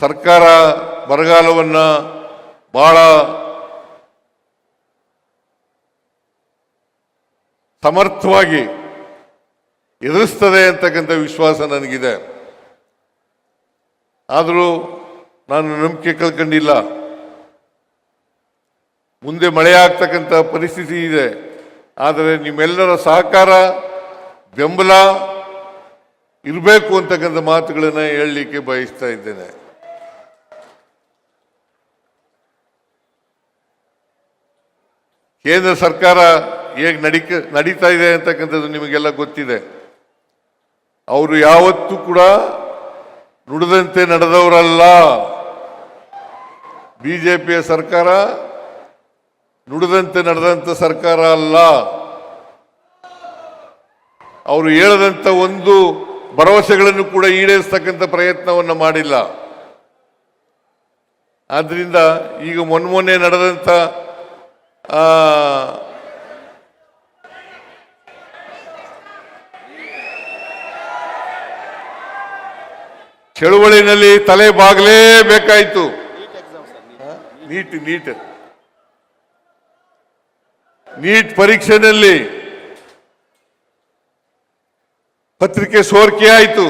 ಸರ್ಕಾರ ಬರಗಾಲವನ್ನು ಬಹಳ ಸಮರ್ಥವಾಗಿ ಎದುರಿಸ್ತದೆ ಅಂತಕ್ಕಂಥ ವಿಶ್ವಾಸ ನನಗಿದೆ. ಆದರೂ ನಾನು ನಂಬಿಕೆ ಕಳ್ಕೊಂಡಿಲ್ಲ. ಮುಂದೆ ಮಳೆ ಆಗ್ತಕ್ಕಂಥ ಪರಿಸ್ಥಿತಿ ಇದೆ. ಆದರೆ ನಿಮ್ಮೆಲ್ಲರ ಸಹಕಾರ ಬೆಂಬಲ ಇರಬೇಕು ಅಂತಕ್ಕಂಥ ಮಾತುಗಳನ್ನು ಹೇಳಲಿಕ್ಕೆ ಬಯಸ್ತಾ ಇದ್ದೇನೆ. ಕೇಂದ್ರ ಸರ್ಕಾರ ಹೇಗೆ ನಡೀತಾ ಇದೆ ಅಂತಕ್ಕಂಥದ್ದು ನಿಮಗೆಲ್ಲ ಗೊತ್ತಿದೆ. ಅವರು ಯಾವತ್ತೂ ಕೂಡ ನುಡಿದಂತೆ ನಡೆದವರಲ್ಲ. ಬಿಜೆಪಿಯ ಸರ್ಕಾರ ನುಡಿದಂತೆ ನಡೆದಂಥ ಸರ್ಕಾರ ಅಲ್ಲ. ಅವರು ಹೇಳದಂಥ ಒಂದು ಭರವಸೆಗಳನ್ನು ಕೂಡ ಈಡೇರಿಸ್ತಕ್ಕಂಥ ಪ್ರಯತ್ನವನ್ನು ಮಾಡಿಲ್ಲ. ಆದ್ದರಿಂದ ಈಗ ಮೊನ್ನೆ ನಡೆದಂಥ ಚಳುವಳಿನಲ್ಲಿ ತಲೆ ಬಾಗಲೇಬೇಕಾಯಿತು. ನೀಟ್ ಪರೀಕ್ಷೆಯಲ್ಲಿ ಪತ್ರಿಕೆ ಸೋರಿಕೆ ಆಯಿತು.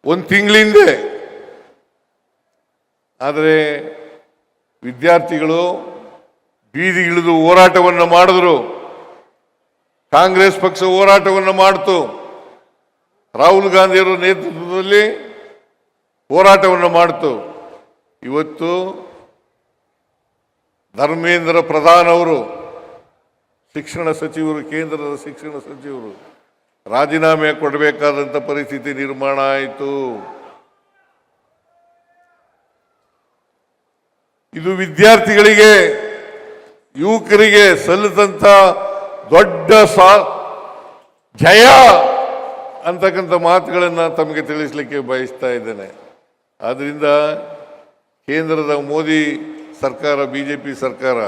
ಒಂದು ತಿಂಗಳಿಂದೆ. ಆದರೆ ವಿದ್ಯಾರ್ಥಿಗಳು ಬೀದಿಗಿಳಿದು ಹೋರಾಟವನ್ನು ಮಾಡಿದ್ರು. ಕಾಂಗ್ರೆಸ್ ಪಕ್ಷ ಹೋರಾಟವನ್ನು ಮಾಡಿತು. ರಾಹುಲ್ ಗಾಂಧಿಯವರ ನೇತೃತ್ವದಲ್ಲಿ ಹೋರಾಟವನ್ನು ಮಾಡಿತು. ಇವತ್ತು ಧರ್ಮೇಂದ್ರ ಪ್ರಧಾನ್ ಅವರು ಶಿಕ್ಷಣ ಸಚಿವರು, ಕೇಂದ್ರದ ಶಿಕ್ಷಣ ಸಚಿವರು ರಾಜೀನಾಮೆ ಕೊಡಬೇಕಾದಂಥ ಪರಿಸ್ಥಿತಿ ನಿರ್ಮಾಣ ಆಯಿತು. ಇದು ವಿದ್ಯಾರ್ಥಿಗಳಿಗೆ, ಯುವಕರಿಗೆ ಸಲ್ಲದಂಥ ದೊಡ್ಡ ಜಯ ಅಂತಕ್ಕಂಥ ಮಾತುಗಳನ್ನು ತಮಗೆ ತಿಳಿಸಲಿಕ್ಕೆ ಬಯಸ್ತಾ ಇದ್ದೇನೆ. ಆದ್ದರಿಂದ ಕೇಂದ್ರದ ಮೋದಿ ಸರ್ಕಾರ, ಬಿಜೆಪಿ ಸರ್ಕಾರ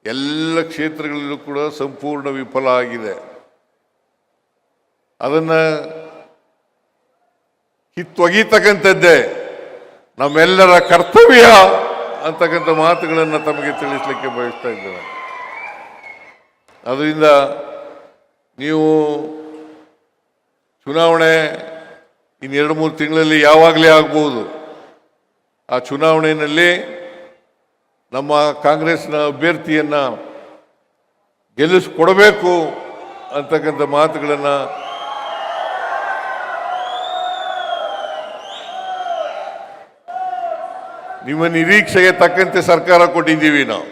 ಎಲ್ಲ ಕ್ಷೇತ್ರಗಳಲ್ಲೂ ಕೂಡ ಸಂಪೂರ್ಣ ವಿಫಲ ಆಗಿದೆ. ಅದನ್ನು ಕಿತ್ತೊಗೀತಕ್ಕಂಥದ್ದೇ ನಮ್ಮೆಲ್ಲರ ಕರ್ತವ್ಯ ಅಂತಕ್ಕಂಥ ಮಾತುಗಳನ್ನು ತಮಗೆ ತಿಳಿಸಲಿಕ್ಕೆ ಬಯಸ್ತಾ ಇದ್ದೇನೆ. ಅದರಿಂದ ನೀವು ಚುನಾವಣೆ ಇನ್ನು 2-3 ತಿಂಗಳಲ್ಲಿ ಯಾವಾಗಲೇ ಆಗ್ಬೋದು. ಆ ಚುನಾವಣೆಯಲ್ಲಿ ನಮ್ಮ ಕಾಂಗ್ರೆಸ್ನ ಅಭ್ಯರ್ಥಿಯನ್ನು ಗೆಲ್ಲಿಸಿಕೊಡಬೇಕು ಅಂತಕ್ಕಂಥ ಮಾತುಗಳನ್ನು ನಿಮ್ಮ ನಿರೀಕ್ಷೆಗೆ ತಕ್ಕಂತೆ ಸರ್ಕಾರ ಕೊಟ್ಟಿದ್ದೀವಿ ನಾವು.